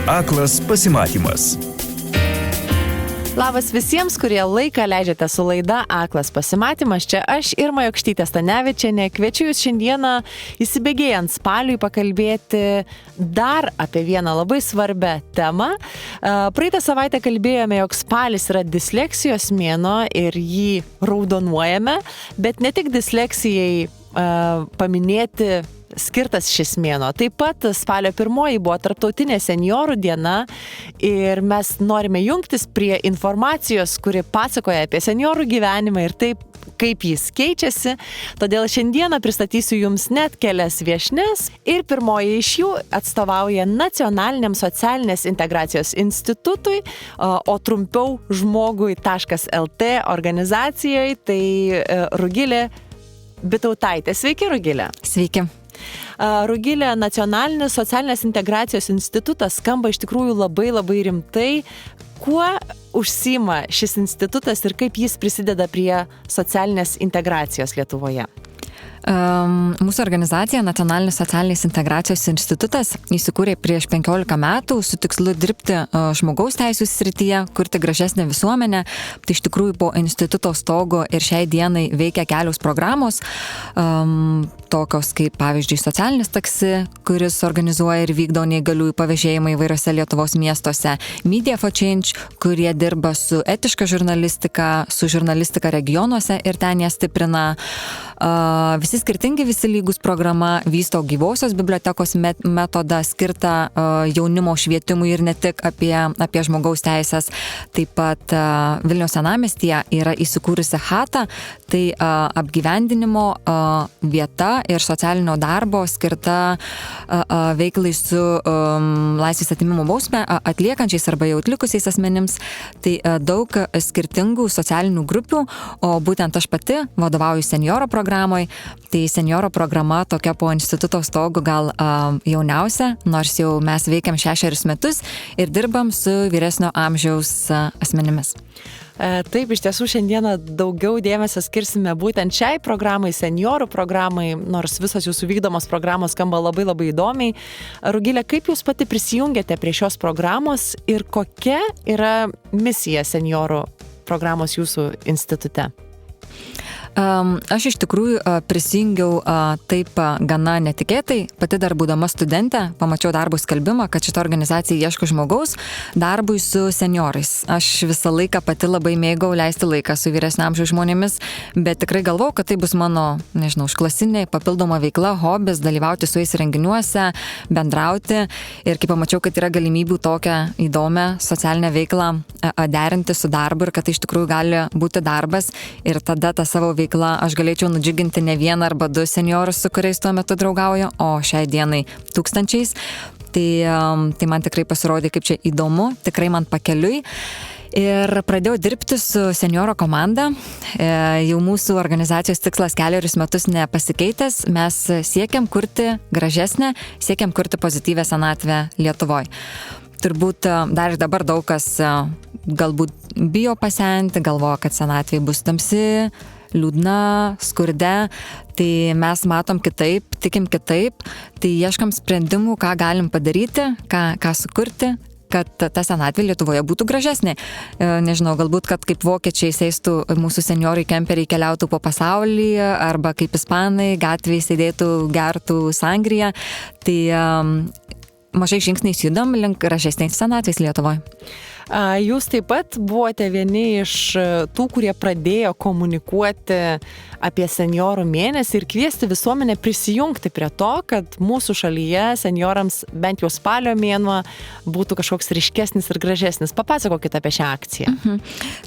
Aklas pasimatymas. Labas visiems, kurie laiką leidžiate su laida Aklas pasimatymas. Čia aš, Irma Jokštytė-Stanevičienė, kviečiu jūs šiandieną įsibėgėjant spaliui pakalbėti dar apie vieną labai svarbę temą. Praeitą savaitę kalbėjome, jog spalis yra disleksijos mėnuo ir jį raudonuojame, bet ne tik disleksijai paminėti skirtas šis mėnuo. Taip pat spalio 1 buvo tarptautinė senjorų diena ir mes norime jungtis prie informacijos, kuri pasakoja apie senjorų gyvenimą ir taip, kaip jis keičiasi. Todėl šiandieną pristatysiu jums net kelias viešnes ir pirmoji iš jų atstovauja Nacionaliniam socialinės integracijos institutui, o trumpiau žmogui.lt organizacijai, tai Rugilė Bitautaitė. Sveiki, Rugilė. Sveiki. Rugilė, Nacionalinis socialinės integracijos institutas skamba iš tikrųjų labai rimtai. Kuo užsiima šis institutas ir kaip jis prisideda prie socialinės integracijos Lietuvoje? Mūsų organizacija Nacionalinis socialinės integracijos institutas įsikūrė prieš 15 metų su tikslu dirbti žmogaus teisų srityje, kurti gražesnę visuomenę. Tai iš tikrųjų po instituto stogo ir šiai dienai veikia kelios programos, tokios kaip pavyzdžiui socialinis taksi, kuris organizuoja ir vykdo neįgaliųjų pavėžėjimą įvairiose Lietuvos miestuose, Media for Change, kurie dirba su etiška žurnalistika, su žurnalistika regionuose ir ten ją stiprina. Visi skirtingi, visi lygus programa vysto gyvosios bibliotekos metodą skirtą jaunimo švietimui ir ne tik apie žmogaus teisės. Taip pat Vilniaus senamiestyje yra įsikūrusi Hata, tai apgyvendinimo vieta ir socialinio darbo skirta veiklai su laisvės atėmimo bausmę atliekančiais arba jau atlikusiais asmenims. Tai daug skirtingų socialinių grupių, o būtent aš pati vadovauju senjoro programoj. Tai senjoro programa tokia po instituto stogu gal jauniausia, nors jau mes veikiam 6 metus ir dirbam su vyresnio amžiaus asmenimis. Taip, iš tiesų šiandieną daugiau dėmesio skirsime būtent šiai programai, senjorų programai, nors visos jūsų vykdomos programos skamba labai įdomiai. Rugilė, kaip jūs pati prisijungėte prie šios programos ir kokia yra misija senjorų programos jūsų institute? Aš iš tikrųjų prisijungiau taip gana netikėtai, pati dar būdama studentė, pamačiau darbų skelbimą, kad šita organizacija ieško žmogaus darbui su senjorais. Aš visą laiką pati labai mėgau leisti laiką su vyresnio amžiaus žmonėmis, bet tikrai galvojau, kad tai bus mano, užklasinė papildoma veikla, hobis, dalyvauti su jais renginiuose, bendrauti. Ir kai pamačiau, kad yra galimybių tokią įdomią socialinę veiklą derinti su darbu ir kad tai iš tikrųjų gali būti darbas ir tada tą savo veiklą aš galėčiau nudžiuginti ne vieną arba 2 senjorus, su kuriais tuo metu draugauju, o šiai dienai tūkstančiais. Tai man tikrai pasirodė kaip čia įdomu, tikrai man pakeliui. Ir pradėjau dirbti su senjoro komanda. Jau mūsų organizacijos tikslas 4 metus nepasikeitęs. Mes siekiam kurti gražesnę, siekiam kurti pozityvę senatvę Lietuvoje. Turbūt dar ir dabar daug kas galbūt bijo pasenti, galvoja, kad senatvė bus tamsi, liūdna, skurde, tai mes matom kitaip, tikim kitaip, tai ieškam sprendimų, ką galim padaryti, ką sukurti, kad ta senatvė Lietuvoje būtų gražesnė. Nežinau, galbūt, kad kaip vokiečiai sėstų mūsų senjorai kemperiai keliautų po pasaulį, arba kaip ispanai gatvėje sėdėtų, gertų sangriją, tai mažai žingsniais judam link gražesnės senatvės Lietuvoje. Jūs taip pat buvote vieni iš tų, kurie pradėjo komunikuoti apie senjorų mėnesį ir kviesti visuomenę prisijungti prie to, kad mūsų šalyje senjorams bent jau spalio mėnuo būtų kažkoks ryškesnis ir gražesnis. Papasakokit apie šią akciją.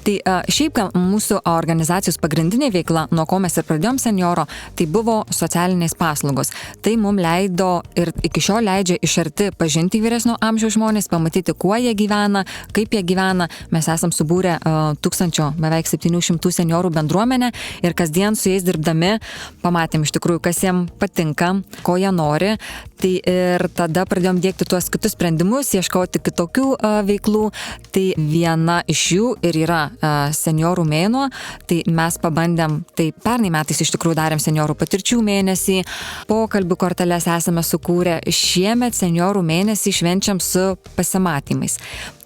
Tai šiaip mūsų organizacijos pagrindinė veikla, nuo ko mes ir pradėjom senjoro, tai buvo socialinės paslaugos. Tai mums leido ir iki šiol leidžia iš arti pažinti vyresnio amžiaus žmonės, pamatyti, kuo jie gyvena, kaip kaip jie gyvena. Mes esam subūrę beveik 700 seniorų bendruomenę ir kasdien su jais dirbdami pamatėm iš tikrųjų, kas jiems patinka, ko jie nori. Tai ir tada pradėjom dėkti tuos kitus sprendimus, ieškoti kitokių veiklų. Tai viena iš jų ir yra seniorų mėnuo. Tai mes pabandėm, tai pernai metais iš tikrųjų darėm seniorų patirčių mėnesį, pokalbių korteles esame sukūrę. Šiemet seniorų mėnesį švenčiam su pasimatymais.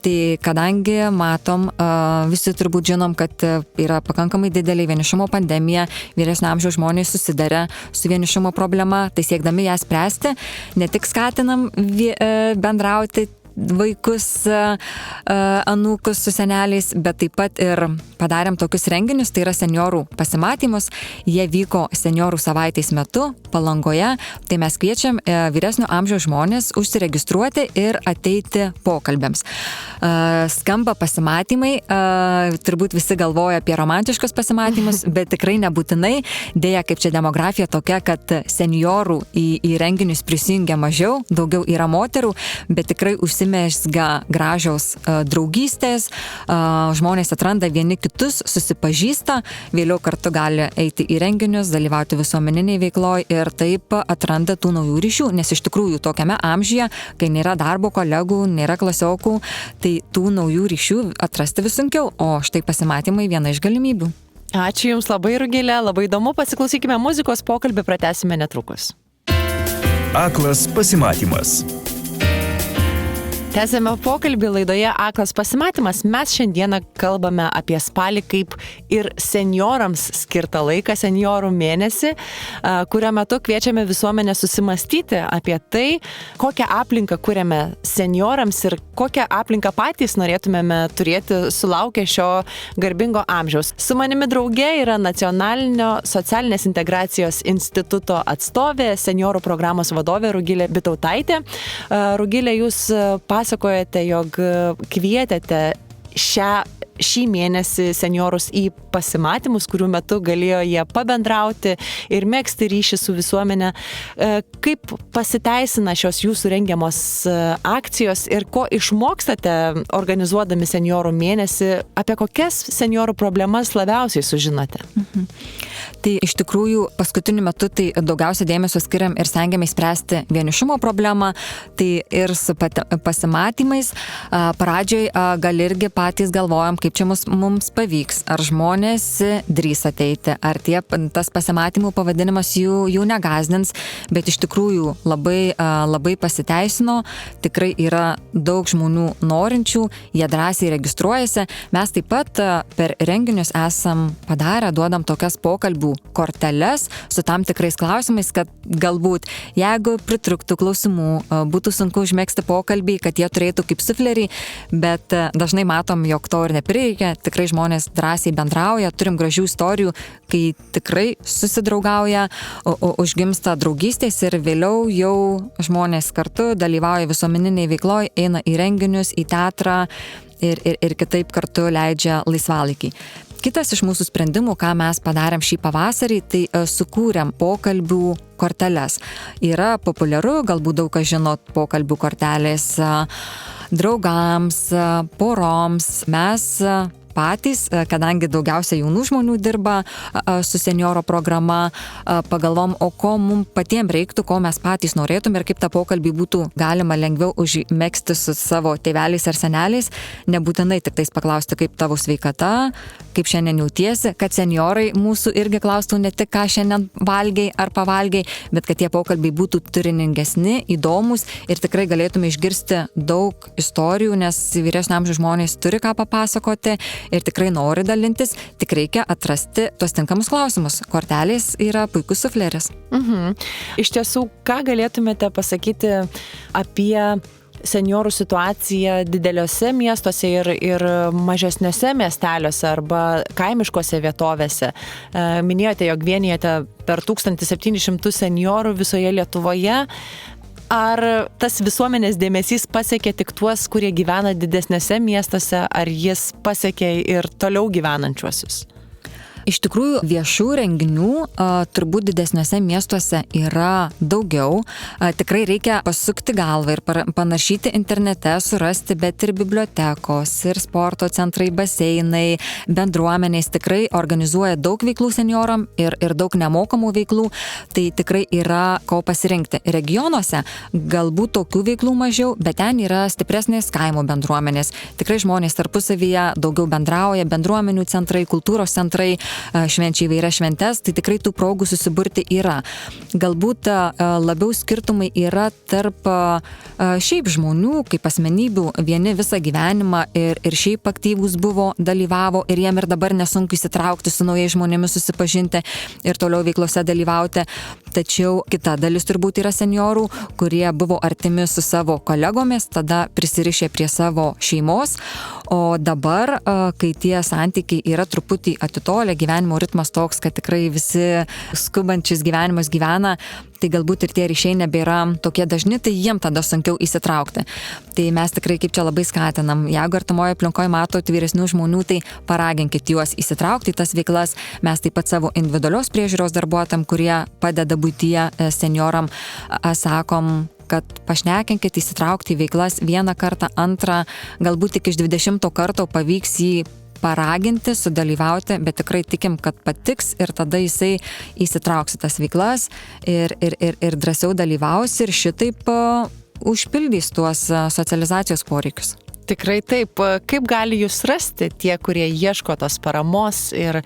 Tai kadangi matom, visi turbūt žinom, kad yra pakankamai didelė vienišumo pandemija, vyresnio amžiaus žmonės susiduria su vienišumo problema, tai siekdami ją spręsti, ne tik skatinam bendrauti vaikus, anūkus su seneliais, bet taip pat ir padarėm tokius renginius, tai yra seniorų pasimatymus. Jie vyko seniorų savaitės metu Palangoje, tai mes kviečiam vyresnio amžiaus žmonės užsiregistruoti ir ateiti pokalbėms. Skamba pasimatymai, turbūt visi galvoja apie romantiškus pasimatymus, bet tikrai nebūtinai. Deja, kaip čia demografija tokia, kad seniorų į renginius prisijungia mažiau, daugiau yra moterų, bet tikrai užsimezga gražios draugystės, žmonės atranda vieni kitus, susipažįsta, vėliau kartu gali eiti į renginius, dalyvauti visuomeniniai veikloj ir taip atranda tų naujų ryšių, nes iš tikrųjų tokiame amžiuje, kai nėra darbo kolegų, nėra klasiokų, tai tų naujų ryšių atrasti vis sunkiau, o štai pasimatymai viena iš galimybių. Ačiū Jums labai, Rugilė, labai įdomu, pasiklausykime muzikos, pokalbį pratęsime netrukus. Aklas pasimatymas. Tęsėme pokalbį laidoje Aklas pasimatymas. Mes šiandieną kalbame apie spalį kaip ir seniorams skirtą laiką, seniorų mėnesį, kurio metu kviečiame visuomenę susimastyti apie tai, kokią aplinką kuriame seniorams ir kokią aplinką patys norėtumėme turėti sulaukę šio garbingo amžiaus. Su manimi drauge yra Nacionalinio socialinės integracijos instituto atstovė, seniorų programos vadovė Rugilė Bitautaitė. Rugilė, jūs pasakojate, jog kvietėte šį mėnesį seniorus į pasimatymus, kurių metu galėjo jie pabendrauti ir megzti ryšį su visuomenė. Kaip pasiteisina šios jūsų rengiamos akcijos ir ko išmokstate organizuodami seniorų mėnesį, apie kokias seniorų problemas labiausiai sužinote? Tai iš tikrųjų paskutiniu metu tai daugiausia dėmesio skiriam ir stengiamės spręsti vienišumo problemą, tai ir su pasimatymais. Pradžioj gal irgi patys galvojam, kaip čia mums pavyks, ar žmonės drįs ateiti, ar tas pasimatymų pavadinimas jų negazdins, bet iš tikrųjų labai pasiteisino, tikrai yra daug žmonių norinčių, jie drąsiai registruojasi. Mes taip pat per renginius esam padarę, duodam tokias pokalbių korteles su tam tikrais klausimais, kad galbūt jeigu pritrūktų klausimų, būtų sunku užmegzti pokalbį, kad jie turėtų kaip suflerį, bet dažnai matom, jog to ir neprireikia, tikrai žmonės drąsiai bendrauja, turim gražių istorijų, kai tikrai susidraugauja, užgimsta draugystės ir vėliau jau žmonės kartu dalyvauja visuomeniniai veikloj, eina į renginius, į teatrą ir kitaip kartu leidžia laisvalaikį. Kitas iš mūsų sprendimų, ką mes padarėm šį pavasarį, tai sukūrėm pokalbių korteles. Yra populiaru, galbūt daug kas žinot, pokalbių kortelės draugams, poroms. Mes patys, kadangi daugiausia jaunų žmonių dirba su senioro programa, pagalvom, o ko mums patiems reiktų, ko mes patys norėtume ir kaip tą pokalbį būtų galima lengviau užmegzti su savo tėveliais ar seneliais, nebūtinai tik tais paklausti, kaip tavo sveikata, kaip šiandien jautiesi, kad seniorai mūsų irgi klaustų ne tik, ką šiandien valgiai ar pavalgiai, bet kad tie pokalbiai būtų turiningesni, įdomus ir tikrai galėtume išgirsti daug istorijų, nes vyresnio amžiaus žmonės turi ką papasakoti ir tikrai nori dalintis, tik reikia atrasti tuos tinkamus klausimus. Kortelės yra puikus sufleris. Iš tiesų, ką galėtumėte pasakyti apie seniorų situaciją dideliuose miestuose ir mažesniuose miesteliuose arba kaimiškose vietovėse? Minėjote, jog vienijate per 1700 seniorų visoje Lietuvoje. Ar tas visuomenės dėmesys pasiekė tik tuos, kurie gyvena didesnėse miestuose, ar jis pasiekė ir toliau gyvenančiuosius? Iš tikrųjų, viešų renginių turbūt didesniuose miestuose yra daugiau. Tikrai reikia pasukti galvą ir panašyti internete, surasti, bet ir bibliotekos, ir sporto centrai, baseinai, bendruomenės tikrai organizuoja daug veiklų senioram ir daug nemokamų veiklų. Tai tikrai yra ko pasirinkti. Regionuose galbūt tokių veiklų mažiau, bet ten yra stipresnės kaimo bendruomenės. Tikrai žmonės tarpusavyje daugiau bendrauja, bendruomenių centrai, kultūros centrai, švenčia įvairias šventes, tai tikrai tų progų susiburti yra. Galbūt labiau skirtumai yra tarp šiaip žmonių, kaip asmenybių, vieni visą gyvenimą ir šiaip aktyvūs buvo, dalyvavo ir jiem ir dabar nesunku įsitraukti su naujais žmonėmis, susipažinti ir toliau veiklose dalyvauti. Tačiau kita dalis turbūt yra seniorų, kurie buvo artimi su savo kolegomis, tada prisirišė prie savo šeimos, o dabar, kai tie santykiai yra truputį atitolę, gyvenimo ritmas toks, kad tikrai visi skubančius gyvenimus gyvena, tai galbūt ir tie ryšiai nebėra tokie dažni, tai jiem tada sunkiau įsitraukti. Tai mes tikrai kaip čia labai skatinam, jeigu artimoje aplinkoje matot vyresnių žmonių, tai paraginkit juos įsitraukti į tas veiklas. Mes taip pat savo individualios priežiūros darbuotojam, kurie padeda buityje senioram, sakom, kad pašnekinkit, įsitraukti į veiklas vieną kartą, antrą, galbūt tik iš 20 karto pavyks jį paraginti, sudalyvauti, bet tikrai tikim, kad patiks ir tada jisai įsitrauks į tas veiklas ir drąsiau dalyvaus ir šitaip užpildys tuos socializacijos poreikius. Tikrai taip. Kaip gali jūs rasti tie, kurie ieško tos paramos ir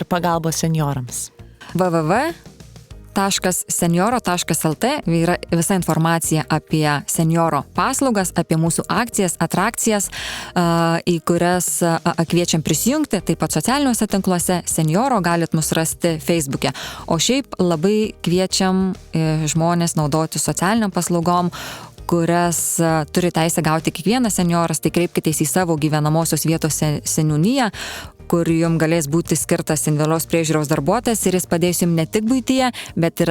pagalbos seniorams? www.senioro.lt yra visa informacija apie senioro paslaugas, apie mūsų akcijas, atrakcijas, į kurias kviečiam prisijungti, taip pat socialiniuose tinkluose senioro galit mus rasti Facebook'e. O šiaip labai kviečiam žmonės naudoti socialiniam paslaugom, kurias turi teisę gauti kiekvienas senioras, tai kreipkitės į savo gyvenamosios vietos seniūniją, kur jums galės būti skirtas individualios priežiūros darbuotojas ir jis padės jums ne tik buityje, bet ir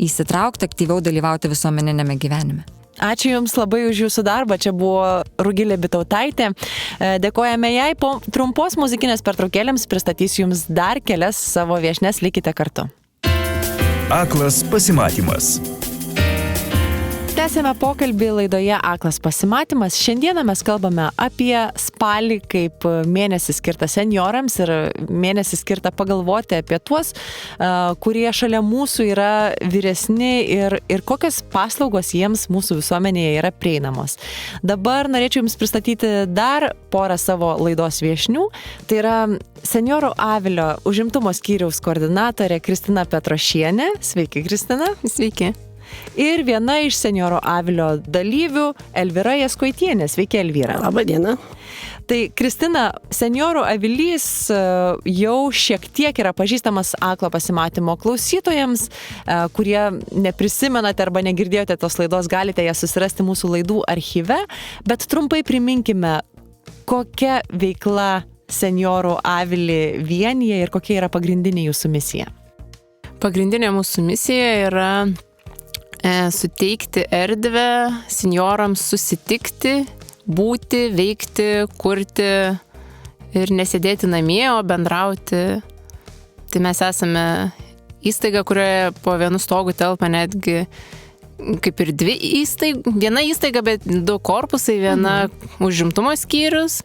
įsitraukti, aktyviau dalyvauti visuomeninėme gyvenime. Ačiū Jums labai už Jūsų darbą. Čia buvo Rugilė Bitautaitė. Dėkojame jai. Po trumpos muzikinės pertraukėlėms pristatysiu Jums dar kelias savo viešnes. Likite kartu. Aklas pasimatymas. Tęsėme pokalbį laidoje Aklas pasimatymas. Šiandieną mes kalbame apie spalį kaip mėnesį skirtą seniorams ir mėnesį skirtą pagalvoti apie tuos, kurie šalia mūsų yra vyresni ir kokios paslaugos jiems mūsų visuomenėje yra prieinamos. Dabar norėčiau Jums pristatyti dar porą savo laidos viešnių. Tai yra Senjorų Avilio užimtumo skyriaus koordinatorė Kristina Petrošienė. Sveiki, Kristina. Sveiki. Ir viena iš Senjorų Avilio dalyvių Elvyra Jaskoitienė. Sveiki, Elvyra. Labą dieną. Tai Kristina, Senjorų Avilys jau šiek tiek yra pažįstamas Aklo pasimatymo klausytojams, kurie neprisimenate arba negirdėjote tos laidos, galite ją susirasti mūsų laidų archyve, bet trumpai priminkime, kokia veikla Senjorų Avilį vienyje ir kokia yra pagrindinė jūsų misija. Pagrindinė mūsų misija yra suteikti erdvę senjorams susitikti, būti, veikti, kurti ir nesėdėti namie, o bendrauti. Tai mes esame įstaiga, kurioje po vienu stogu telpa netgi kaip ir viena įstaiga, bet 2 korpusai, viena užimtumo skyrius,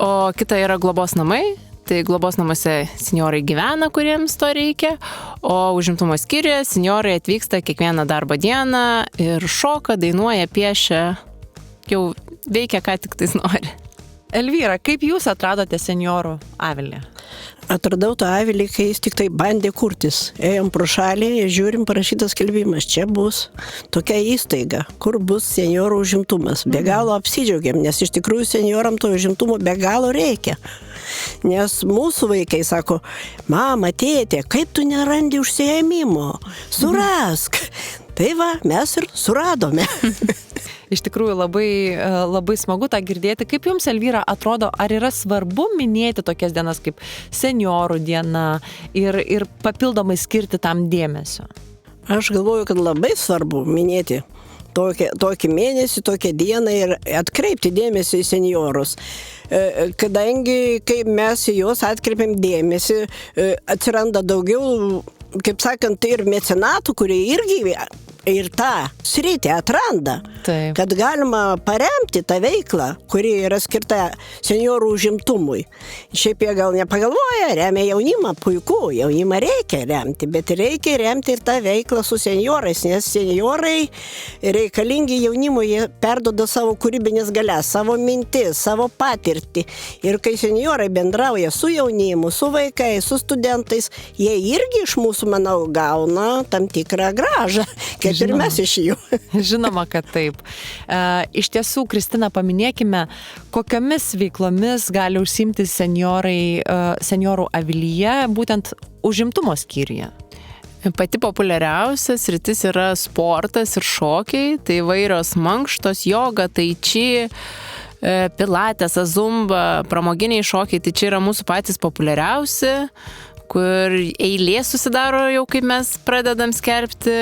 o kita yra globos namai. Tai globos namuose senjorai gyvena, kuriems to reikia, o užimtumo skyriuje senjorai atvyksta kiekvieną darbo dieną ir šoka, dainuoja, piešia, jau veikia, ką tik tais nori. Elvyra, kaip jūs atradote Senjorų Avilį? Atradau tą avilį, kai jis tik tai bandė kurtis. Ėjom pro šalį ir žiūrim parašytas skelbimas. Čia bus tokia įstaiga, kur bus senjorų užimtumas. Be galo apsidžiaugiam, nes iš tikrųjų senjoram to užimtumo be galo reikia. Nes mūsų vaikai sako, mama, tėtė, kaip tu nerandi užsiėmimo? Surask. Tai va, mes ir suradome. Iš tikrųjų labai smagu tą girdėti. Kaip Jums, Elvyra, atrodo, ar yra svarbu minėti tokias dienas kaip Senjorų diena ir papildomai skirti tam dėmesio? Aš galvoju, kad labai svarbu minėti tokį mėnesį, tokią dieną ir atkreipti dėmesį į seniorus. Kadangi, kai mes į juos atkreipiam dėmesį, atsiranda daugiau, kaip sakant, ir mecenatų, kurie irgi ir tą sritį atranda, Taip. kad galima paremti tą veiklą, kuri yra skirta seniorų užimtumui. Šiaip jie gal nepagalvoja, remia jaunimą, puiku, jaunimą reikia remti, bet reikia remti ir tą veiklą su seniorais, nes seniorai reikalingi jaunimui, jie perduoda savo kūrybinės galias, savo mintis, savo patirtį. Ir kai seniorai bendrauja su jaunimu, su vaikais, su studentais, jie irgi iš mūsų, manau, gauna tam tikrą grąžą, kaip ir mes iš jų. Žinoma, kad taip. Iš tiesų, Kristina, paminėkime, kokiomis veiklomis gali užsiimti seniorų avilyje, būtent užimtumo skyriuje. Pati populiariausia sritis yra sportas ir šokiai, tai įvairios mankštos, joga, tai či, pilates, zumba, pramoginiai šokiai, tai čia yra mūsų patys populiariausi, kur eilė susidaro jau, kaip mes pradedam skelbti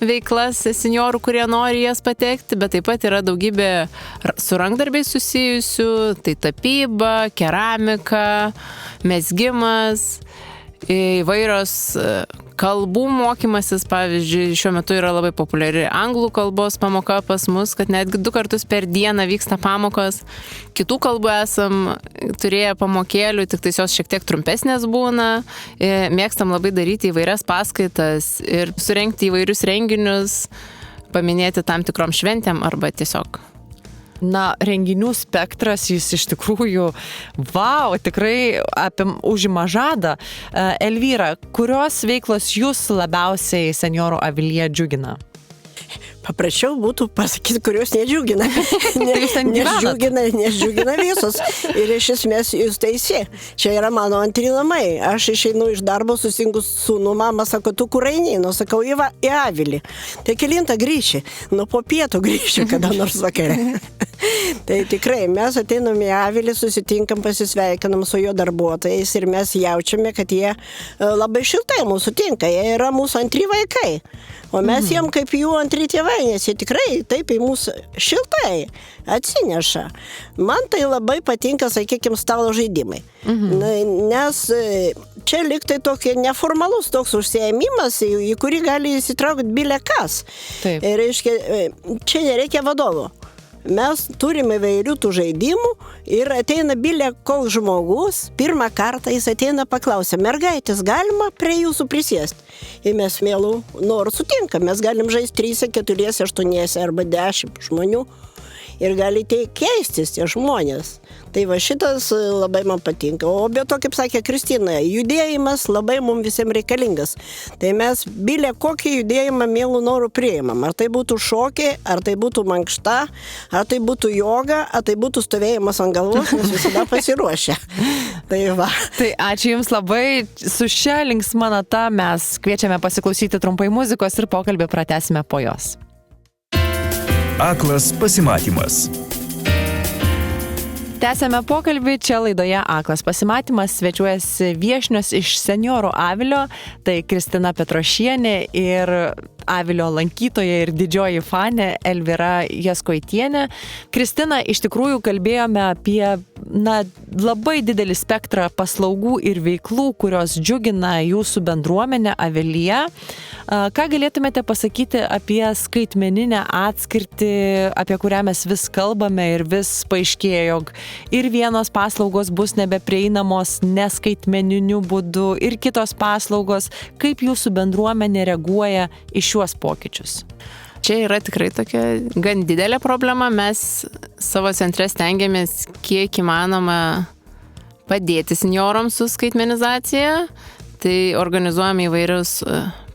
veiklas seniorų, kurie nori jas patekti, bet taip pat yra daugybė su rankdarbiais susijusių, tai tapyba, keramika, mezgimas, įvairios kalbų mokymasis, pavyzdžiui, šiuo metu yra labai populiari anglų kalbos pamoka pas mus, kad netgi 2 kartus per dieną vyksta pamokos. Kitų kalbų esam turėję pamokėlių, tik tai jos šiek tiek trumpesnės būna. Mėgstam labai daryti įvairias paskaitas ir surengti įvairius renginius, paminėti tam tikrom šventėm arba tiesiog. Na, renginių spektras, jis iš tikrųjų, tikrai užima žadą. Elvyra, kurios veiklos jūs labiausiai seniorų avilyje džiugina? Paprašiau būtų pasakyti, kurios nedžiugina. Nes džiugina visos. Ir iš esmės jūs teisi. Čia yra mano antri namai. Aš išeinu iš darbo, susitinku su sūnų, mama sako, tu kur eini? Nu, sakau, į avilį. Tai kelintą grįši. Nu, po pietų grįšiu, kada nors vakare. Tai tikrai, mes ateinam į avilį, susitinkam, pasisveikinam su jo darbuotojais ir mes jaučiame, kad jie labai šiltai mūsų tinka. Jie yra mūsų antri vaikai. O mes jiem kaip jų antri tėvai, nes jie tikrai taip į mūsų šiltai atsineša. Man tai labai patinka, sakykime, stalo žaidimai. Nes čia liktai tokia neformalus toks užsiėmimas, į kurį gali įsitraukti bile kas. Taip. Ir reiškia, čia nereikia vadovo. Mes turime įvairių tų žaidimų ir ateina bile koks žmogus, pirmą kartą jis ateina paklausia, mergaitės, galima prie jūsų prisėsti? Ir mes mielų norų sutinkam, mes galim žaisti 3, 4, 8 arba 10 žmonių ir galite keistis tie žmonės. Tai va šitas labai man patinka. O be to, kaip sakė Kristina, judėjimas labai mums visiems reikalingas. Tai mes bile kokį judėjimą mielų norų priimam. Ar tai būtų šokiai, ar tai būtų mankšta, ar tai būtų joga, ar tai būtų stovėjimas ant galvos, mes visada pasiruošę. Tai va. Tai ačiū Jums labai. Su šia linksma nata mes kviečiame pasiklausyti trumpai muzikos ir pokalbį pratęsime po jos. Aklas pasimatymas. Tęsėme pokalbį, čia laidoje Aklas pasimatymas, svečiuojasi viešnios iš seniorų avilio, tai Kristina Petrošienė ir avilio lankytoja ir didžioji fanė Elvyra Jaskoitienė. Kristina, iš tikrųjų kalbėjome apie labai didelį spektrą paslaugų ir veiklų, kurios džiugina jūsų bendruomenę avilyje. Ką galėtumėte pasakyti apie skaitmeninę atskirtį, apie kurią mes vis kalbame ir vis paaiškėjo, jog ir vienos paslaugos bus nebeprieinamos neskaitmeniniu būdu ir kitos paslaugos. Kaip jūsų bendruomenė reaguoja į šiuos pokyčius? Čia yra tikrai tokia gan didelė problema. Mes savo centre stengiamės kiek įmanoma padėti seniorams su skaitmenizacija. Tai organizuojame įvairius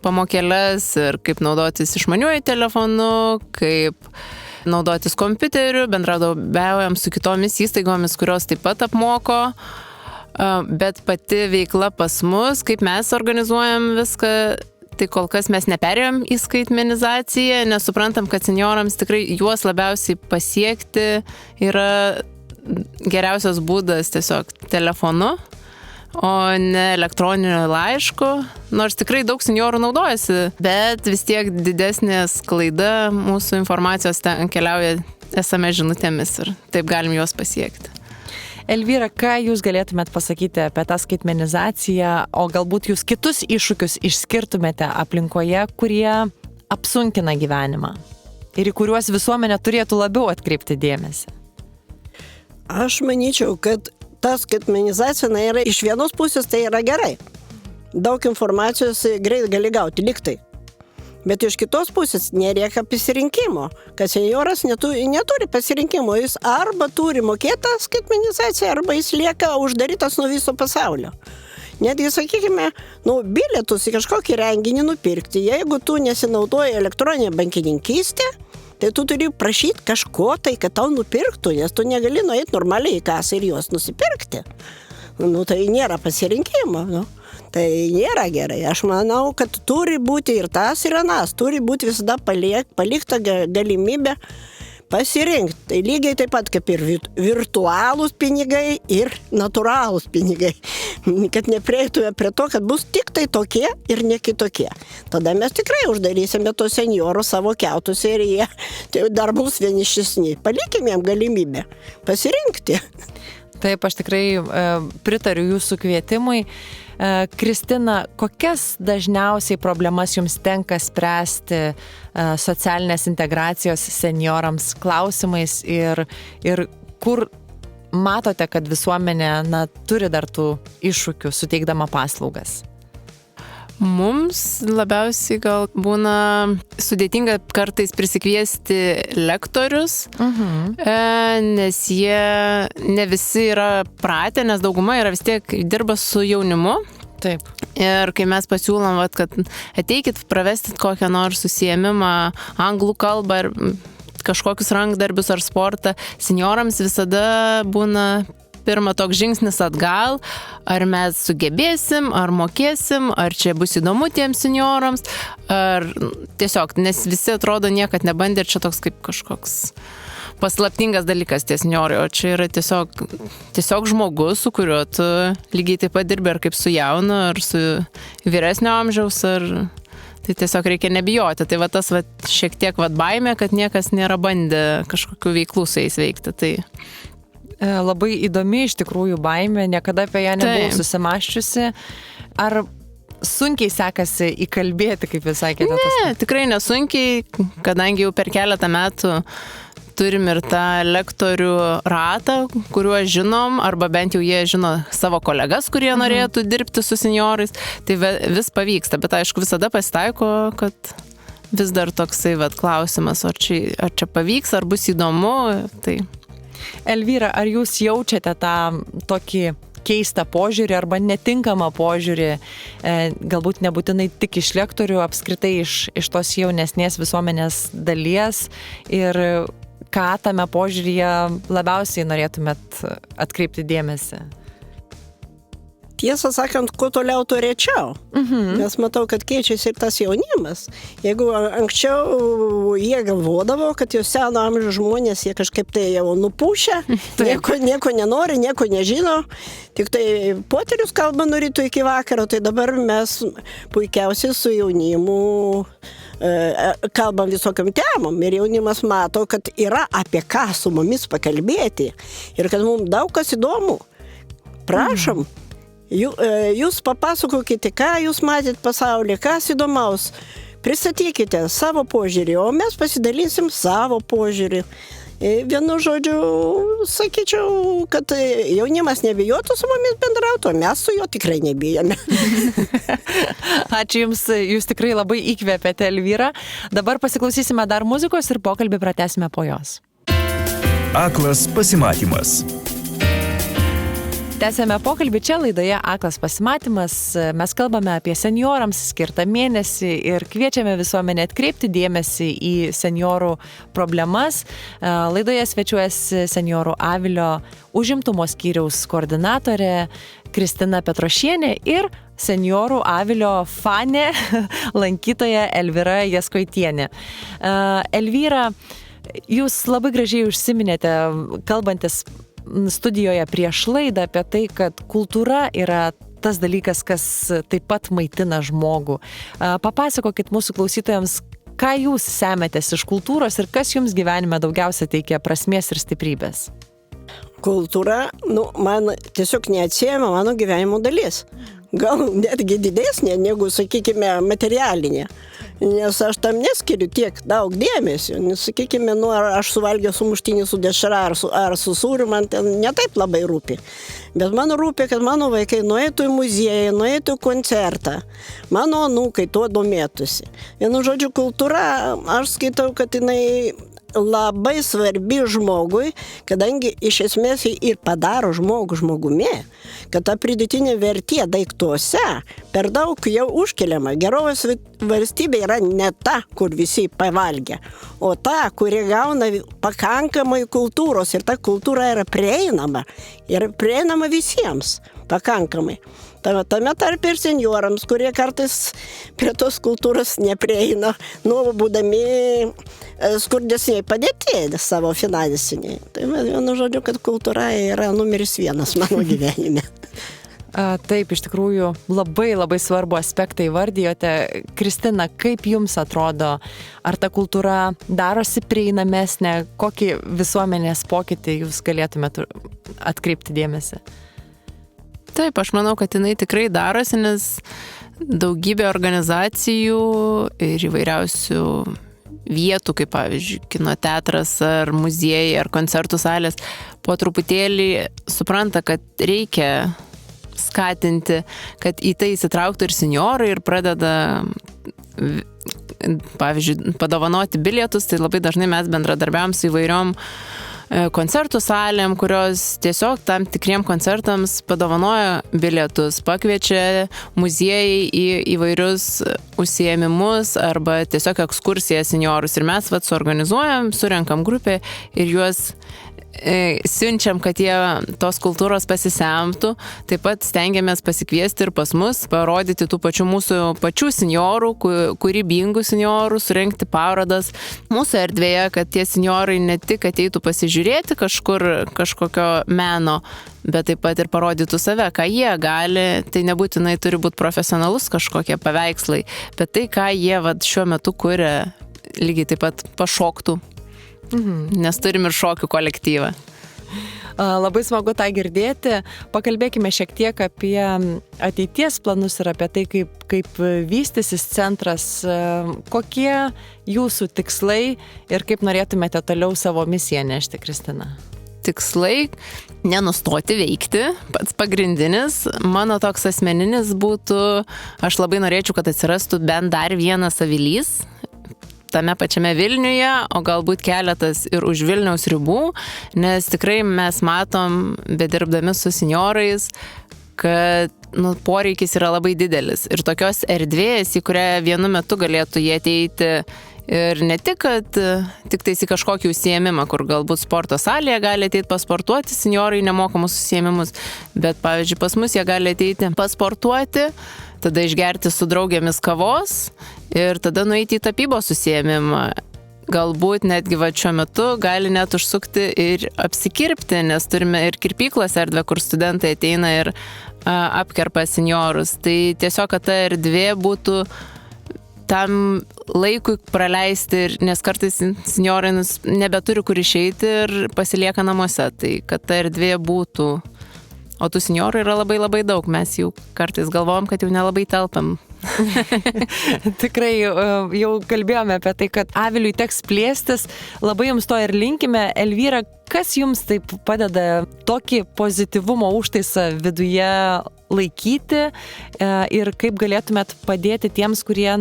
pamokėles ir kaip naudotis išmaniuoju telefonu, kaip naudotis kompiuteriu, bendradarbiaujam su kitomis įstaigomis, kurios taip pat apmoko, bet pati veikla pas mus, kaip mes organizuojam viską, tai kol kas mes neperėjom į skaitmenizaciją, nes suprantam, kad seniorams tikrai juos labiausiai pasiekti yra geriausias būdas tiesiog telefonu. o ne elektroniniu laišku, nors tikrai daug senjorų naudojasi, bet vis tiek didesnė sklaida mūsų informacijos ten keliauja SMS žinutėmis ir taip galim juos pasiekti. Elvyra, ką jūs galėtumėt pasakyti apie tą skaitmenizaciją, o galbūt jūs kitus iššūkius išskirtumėte aplinkoje, kurie apsunkina gyvenimą ir į kuriuos visuomenė turėtų labiau atkreipti dėmesį? Aš manyčiau, kad ta skaitmenizacija yra iš vienos pusės tai yra gerai. Daug informacijos greit gali gauti, liktai. Bet iš kitos pusės nereikia pasirinkimo, kad senjoras neturi pasirinkimo. Jis arba turi mokėtą skaitmenizaciją, arba jis lieka uždarytas nuo viso pasaulio. Netgi, sakykime, bilietus į kažkokį renginį nupirkti. Jeigu tu nesinaudoji elektroninę bankininkystę, tai tu turi prašyti kažko tai, kad tau nupirktų, nes tu negali nueiti normaliai į kasą ir juos nusipirkti. Tai nėra pasirinkimo. Tai nėra gerai. Aš manau, kad turi būti ir tas, ir anas. Turi būti visada palikta galimybė pasirinkti. Tai lygiai taip pat kaip ir virtualūs pinigai ir natūralūs pinigai. Kad neprieitume prie to, kad bus tik tai tokie ir ne kitokie. Tada mes tikrai uždarysime tos senjorus savo kiautus ir jie dar bus vienišesni. Palikime jam galimybę pasirinkti. Taip, aš tikrai pritariu jūsų kvietimui. Kristina, kokias dažniausiai problemas jums tenka spręsti socialinės integracijos senjorams klausimais ir kur matote, kad visuomenė turi dar tų iššūkių suteikdama paslaugas? Mums labiausiai gal būna sudėtinga kartais prisikviesti lektorius, nes jie ne visi yra pratę, nes dauguma yra vis tiek dirba su jaunimu. Taip. Ir kai mes pasiūlom, kad ateikit pravesti kokią nors užsiėmimą anglų kalbą ar kažkokius rankdarbius ar sportą, senjorams visada būna pirma toks žingsnis atgal, ar mes sugebėsim, ar mokėsim, ar čia bus įdomu tiems senjorams, ar tiesiog, nes visi atrodo niekad nebandė ir čia toks kaip kažkoks paslaptingas dalykas tie senjorai, o čia yra tiesiog žmogus, su kuriuo tu lygiai taip pat dirbi ar kaip su jaunu, ar su vyresnio amžiaus, ar tai tiesiog reikia nebijoti. Tai tas šiek tiek baimė, kad niekas nėra bandę kažkokių veiklų su jais veikti. Tai labai įdomi iš tikrųjų baimė, niekada apie ją nebuvau susimąsčiusi. Ar sunkiai sekasi įkalbėti, kaip jūs sakėte? Ne, tikrai nesunkiai, kadangi jau per keletą metų turim ir tą lektorių ratą, kuriuo žinom, arba bent jau jie žino savo kolegas, kurie norėtų dirbti su senjorais, tai vis pavyksta, bet aišku visada pasitaiko, kad vis dar toksai klausimas, ar čia pavyks, ar bus įdomu, tai... Elvyra, ar jūs jaučiate tą tokį keistą požiūrį arba netinkamą požiūrį, galbūt nebūtinai tik iš lektorių, apskritai iš tos jaunesnės visuomenės dalies ir ką tame požiūryje labiausiai norėtumėt atkreipti dėmesį? Tiesą sakant, kuo toliau, to rečiau. Nes matau, kad keičiasi ir tas jaunimas. Jeigu anksčiau jie galvodavo, kad jau seno amžiaus žmonės, jie kažkaip tai jau nupūšę, nieko nenori, nieko nežino, tik tai poterius kalba nuo ryto iki vakaro, tai dabar mes puikiausiai su jaunimu kalbam visokiam temom ir jaunimas mato, kad yra apie ką su mumis pakalbėti ir kad mums daug kas įdomu. Prašom. Jūs papasakokite, ką jūs matėt pasaulyje, kas įdomaus. Pristatykite savo požiūrį, o mes pasidalinsim savo požiūrį. Vienu žodžiu, sakyčiau, kad jaunimas nebijotų su mumis bendrauti, o mes su juo tikrai nebijome. Ačiū Jums, Jūs tikrai labai įkvėpėte, Elvyra. Dabar pasiklausysime dar muzikos ir pokalbį pratęsime po jos. Aklas pasimatymas. Tęsėme pokalbį čia laidoje Aklas pasimatymas. Mes kalbame apie senjorams skirtą mėnesį ir kviečiame visuomenę atkreipti dėmesį į senjorų problemas. Laidoje svečiuojasi senjorų Avilio užimtumo skyriaus koordinatorė Kristina Petrošienė ir senjorų Avilio fanė lankytoja Elvyra Jaskoitienė. Elvyra, jūs labai gražiai užsiminėte, kalbantis studijoje prieš laidą apie tai, kad kultūra yra tas dalykas, kas taip pat maitina žmogų. Papasakokit mūsų klausytojams, ką jūs semiatės iš kultūros ir kas jums gyvenime daugiausia teikia prasmės ir stiprybės. Kultūra, man tiesiog neatsiejama mano gyvenimo dalis. Gal netgi didesnė negu, sakykime, materialinė. Nes aš tam neskiriu tiek daug dėmesio. Nes, sakykime, ar aš suvalgiau sumuštinį su dešra ar su sūriu, man ten netaip labai rūpi. Bet man rūpi, kad mano vaikai nueitų į muziejų, nueitų į koncertą. Mano anūkai tuo domėtųsi. Vienu žodžiu, kultūra, aš skaitau, kad jinai labai svarbi žmogui, kadangi iš esmės ir padaro žmogų žmogumi, kad ta pridėtinė vertė daiktuose per daug jau užkeliama. Gerovės valstybė yra ne ta, kur visi pavalgia, o ta, kuri gauna pakankamai kultūros ir ta kultūra yra prieinama visiems pakankamai. Tame tarp ir seniorams, kurie kartais prie tos kultūros neprieina, būdami skurdesniai padėti savo finansiniai. Tai vienu žodžiu, kad kultūra yra numeris 1 mano gyvenime. Taip, iš tikrųjų, labai svarbu aspektą įvardijote. Kristina, kaip jums atrodo, ar ta kultūra darosi prieinamesnė, kokį visuomenės pokytį jūs galėtumėte atkreipti dėmesį? Taip, aš manau, kad jinai tikrai darosi, nes daugybė organizacijų ir įvairiausių vietų, kaip pavyzdžiui, kino teatras ar muziejai ar koncertų salės, po truputėlį supranta, kad reikia skatinti, kad į tai įsitrauktų ir senjorai ir pradeda, pavyzdžiui, padovanoti bilietus. Tai labai dažnai mes bendradarbiavom su įvairiom koncertų salėm, kurios tiesiog tam tikriem koncertams padovanoja bilietus, pakviečia muziejai į įvairius užsiėmimus arba tiesiog ekskursiją senjorus. Ir mes suorganizuojam, surenkam grupę ir juos siunčiam, kad jie tos kultūros pasisemtų. Taip pat stengiamės pasikviesti ir pas mus, parodyti tų mūsų pačių senjorų, kūrybingų senjorų, surengti parodas mūsų erdvėje, kad tie senjorai ne tik ateitų pasižiūrėti kažkokio meno, bet taip pat ir parodytų save, ką jie gali. Tai nebūtinai turi būti profesionalus kažkokie paveikslai, bet tai, ką jie šiuo metu kuria, lygiai taip pat pašoktų. Nes turim ir šokių kolektyvą. Labai smagu tą girdėti. Pakalbėkime šiek tiek apie ateities planus ir apie tai, kaip vystysis centras. Kokie jūsų tikslai ir kaip norėtumėte toliau savo misiją nešti, Kristina? Tikslai nenustoti veikti, pats pagrindinis. Mano toks asmeninis būtų, aš labai norėčiau, kad atsirastų bent dar vienas avilys tame pačiame Vilniuje, o galbūt keletas ir už Vilniaus ribų, nes tikrai mes matom, bedirbdami su senjorais, kad poreikis yra labai didelis. Ir tokios erdvės, į kurią vienu metu galėtų jie ateiti ir ne tik, kad tik tais į kažkokį užsiėmimą, kur galbūt sporto salėje gali ateiti pasportuoti senjorai nemokamus užsiėmimus, bet pavyzdžiui pas mus jie gali ateiti pasportuoti, tada išgerti su draugėmis kavos ir tada nueiti į tapybos užsiėmimą. Galbūt netgi šiuo metu gali net užsukti ir apsikirpti, nes turime ir kirpyklos erdvę, kur studentai ateina ir apkerpa senjorus. Tai tiesiog, kad ta erdvė būtų tam laikui praleisti, nes kartais senjorai nebeturi kur išeiti ir pasilieka namuose. Tai kad ta erdvė būtų. O tų senjorų yra labai daug. Mes jau kartais galvojam, kad jau nelabai telpam. Tikrai jau kalbėjome apie tai, kad aviliui teks plėstis. Labai jums to ir linkime. Elvyra, kas jums taip padeda tokį pozityvumo užtaisą viduje laikyti ir kaip galėtumėt padėti tiems, kurie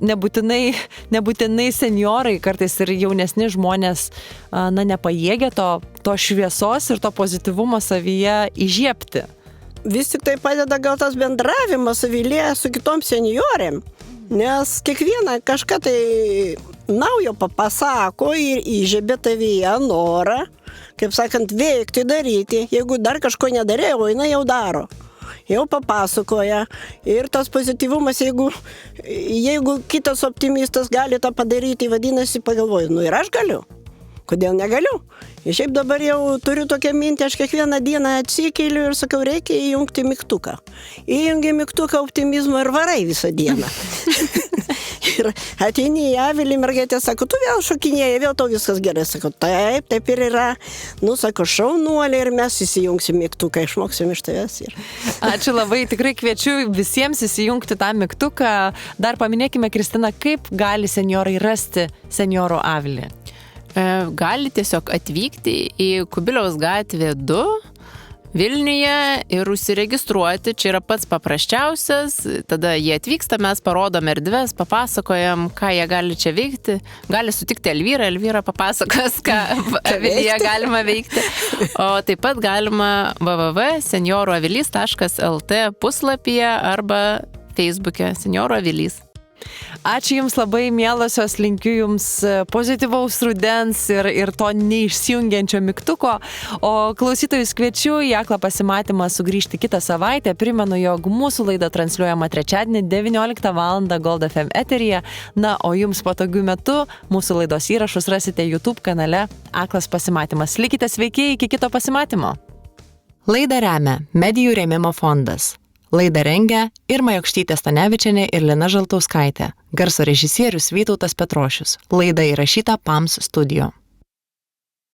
nebūtinai senjorai, kartais ir jaunesni žmonės nepajėgia to šviesos ir to pozityvumo savyje įžiebti. Vis tik tai padeda gal tas bendravimas avilyje su kitom senjorėm, nes kiekviena kažką tai naujo pasako ir įžiebė tavyje norą, kaip sakant, veikti, daryti. Jeigu dar kažko nedarė, o jinai jau daro. Jau papasakoja ir tas pozityvumas, jeigu kitas optimistas gali tą padaryti, vadinasi, pagalvoju, ir aš galiu. kodėl negaliu? Ir šiaip dabar jau turiu tokią mintį, aš kiekvieną dieną atsikeliu ir sakau, reikia įjungti mygtuką. Įjungi mygtuką optimizmo ir varai visą dieną. Ir ateini į avilį, mergaitė sako, tu vėl šokinėjai, vėl tau viskas gerai. Sakau, taip ir yra. Nu, sako, šaunuolė ir mes įsijungsim mygtuką, išmoksim iš tavęs. Ir... Ačiū labai, tikrai kviečiu visiems įsijungti tą mygtuką. Dar paminėkime, Kristina, kaip gali senjorai rasti senjorų avilį? Gali tiesiog atvykti į Kubiliaus gatvė 2 Vilniuje ir užsiregistruoti, čia yra pats paprasčiausias, tada jie atvyksta, mes parodom erdves, papasakojam, ką jie gali čia veikti, gali sutikti Elvyrą papasakos, ką avilyje galima veikti, o taip pat galima www.senjoruavilys.lt puslapyje arba Facebook'e Senjorų avilys. Ačiū Jums labai, mielosios, linkiu Jums pozityvaus rudens ir to neišsijungiančio mygtuko, o klausytojus kviečiu į aklą pasimatymą sugrįžti kitą savaitę. Primenu, jog mūsų laida transliuojama trečiadienį 19 val. Gold FM eteryje, na, o Jums patogiu metu mūsų laidos įrašus rasite YouTube kanale Aklas pasimatymas. Likite sveiki, iki kito pasimatymo. Laidą remia Medijų rėmimo fondas. Laidą rengia Irma Jokštytė Stanevičienė ir Lina Žaltauskaitė. Garso režisierius Vytautas Petrošius. Laida įrašyta PAMS studio.